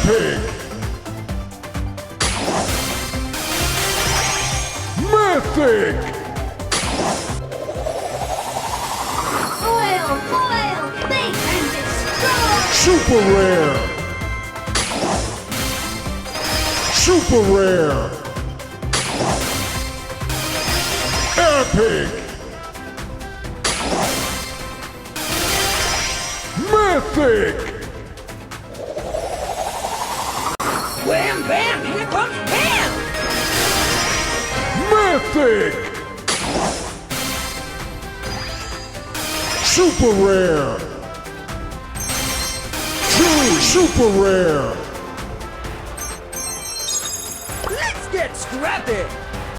Epic! Mythic! Foil, think and destroy! Super rare! Super rare! Epic! Mythic! Wham bam, here comes Pam! Mythic! Super rare! True super rare! Let's get scrappy!